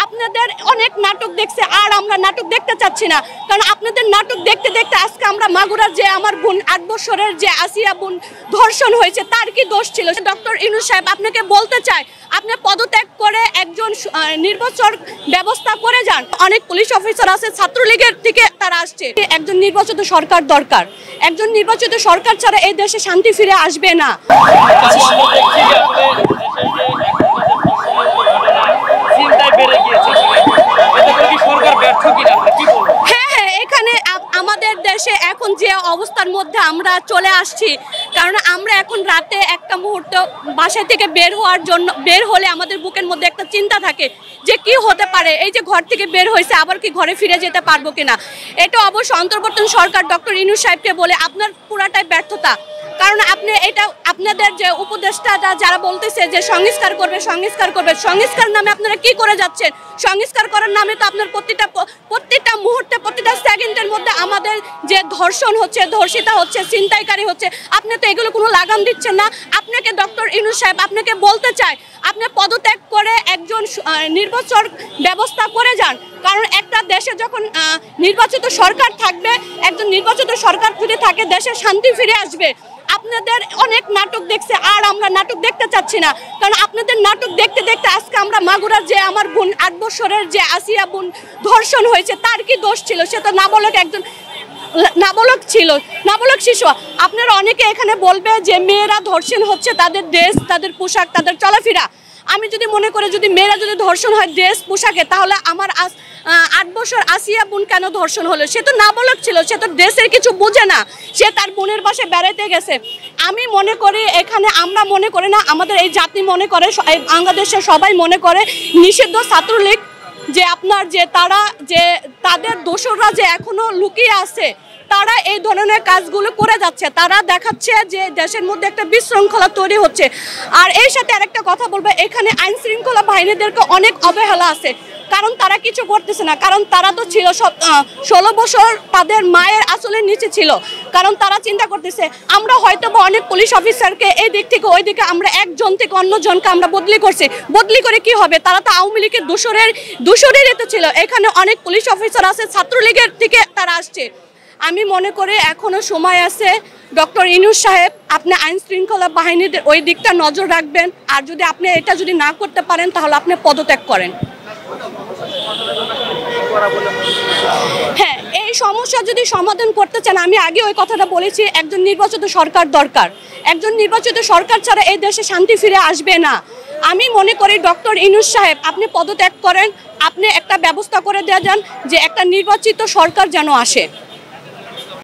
আপনাদের অনেক নাটক দেখছে, আর আমরা নাটক দেখতে চাচ্ছি না। কারণ আপনাদের নাটক দেখতে দেখতে আজকে আমরা মাগুরার যে আমার বোন 8 বছরের যে আসিয়া বোন ধর্ষণ হয়েছে, তার কি দোষ ছিল? ডক্টর ইউনূস সাহেব, আপনাকে বলতে চাই, আপনি পদত্যাগ করে একজন নির্বাচন ব্যবস্থা করে যান। অনেক পুলিশ অফিসার আছে, ছাত্রলীগের থেকে তারা আসছে। একজন নির্বাচিত সরকার দরকার। একজন নির্বাচিত সরকার ছাড়া এই দেশে শান্তি ফিরে আসবে না। হ্যাঁ, এখানে আমাদের দেশে এখন যে অবস্থার মধ্যে আমরা চলে আসছি, কারণ আমরা এখন রাতে একটা মুহূর্ত বাসা থেকে বের হলে আমাদের বুকের মধ্যে একটা চিন্তা থাকে যে কি হতে পারে, এই যে ঘর থেকে বের হয়েছে আবার কি ঘরে ফিরে যেতে পারবো কিনা। এটা অবশ্য অন্তর্বর্তী সরকার ডক্টর ইউনূস সাহেবকে বলে আপনার পুরাটাই ব্যর্থতা। কারণ আপনি এটা আপনাদের যে উপদেষ্টাটা যারা বলতেছে যে সংস্কার করবে, সংস্কার নামে আপনারা কি করে যাচ্ছেন? সংস্কার করার নামে তো আপনার প্রত্যেকটা মুহূর্তে, প্রতিটা সেকেন্ডের মধ্যে আমাদের যে ধর্ষণ হচ্ছে, ধর্ষিতা হচ্ছে, ছিনতাইকারী হচ্ছে, আপনি তো এগুলো কোনো লাগাম দিচ্ছেন না। আপনাকে ডক্টর ইউনূস সাহেব, আপনাকে বলতে চাই, আপনি পদত্যাগ করে একজন নির্বাচন ব্যবস্থা করে যান। কারণ একটা দেশে যখন নির্বাচিত সরকার থাকবে, একজন নির্বাচিত সরকার যদি থাকে, দেশে শান্তি ফিরে আসবে। আপনাদের অনেক নাটক দেখছে, আর আমরা নাটক দেখতে চাচ্ছি না। কারণ আপনাদের নাটক দেখতে দেখতে আজকে আমরা মাগুরার যে আমার বোন 8 বছরের যে আসিয়া বোন ধর্ষণ হয়েছে, তার কি দোষ ছিল? সে তো নাবালক ছিল, নাবালক শিশু। আপনারা অনেকে এখানে বলবে যে মেয়েরা ধর্ষণ হচ্ছে, তাদের ড্রেস, তাদের পোশাক, তাদের চলাফেরা। আমি যদি মনে করি যদি মেয়েরা যদি ধর্ষণ হয় ড্রেস পোশাকে, তাহলে আমার 8 বছর আসিয়া বোন কেন ধর্ষণ হলো? সে তো নাবালক ছিল, সে তো ড্রেসের কিছু বোঝে না, সে তার বোনের বাসায় বেড়াতে গেছে। আমি মনে করি এখানে আমরা মনে করি না, আমাদের এই জাতি মনে করে, বাংলাদেশের সবাই মনে করে নিষিদ্ধ ছাত্রলীগ যে আপনার যে তারা যে তাদের দোসররা যে এখনো লুকিয়ে আছে, তারা এই ধরনের কাজগুলো করে যাচ্ছে। তারা দেখাচ্ছে যে দেশের মধ্যে একটা বিশৃঙ্খলা তৈরি হচ্ছে। আর এই সাথে আরেকটা কথা বলবো, এখানে আইন শৃঙ্খলা বাহিনীদেরকে অনেক অবহেলা আছে, কারণ তারা কিছু করতেছে না। কারণ তারা তো ছিল 16 বছর তাদের মায়ের আসলের নিচে ছিল। কারণ তারা চিন্তা করতেছে আমরা হয়তো বা অনেক পুলিশ অফিসারকে এই দিক থেকে ওই দিকে আমরা একজন থেকে অন্যজনকে আমরা বদলি করছি। বদলি করে কি হবে? তারা তো আওয়ামী লীগের দোসরেরই তো ছিল। এখানে অনেক পুলিশ অফিসার আছে, ছাত্রলীগের থেকে তারা আসছে। আমি মনে করি এখনো সময় আছে। ডক্টর ইউনূস সাহেব, আপনি আইন শৃঙ্খলা বাহিনীদের ওই দিকটা নজর রাখবেন। আর যদি আপনি এটা যদি না করতে পারেন, তাহলে আপনি পদত্যাগ করেন। হ্যাঁ, এই সমস্যা যদি সমাধান করতে চান, আমি আগে ওই কথাটা বলেছি, একজন নির্বাচিত সরকার দরকার। একজন নির্বাচিত সরকার ছাড়া এই দেশে শান্তি ফিরে আসবে না। আমি মনে করি ডক্টর ইউনূস সাহেব, আপনি পদত্যাগ করেন, আপনি একটা ব্যবস্থা করে দেওয়া যান যে একটা নির্বাচিত সরকার যেন আসে।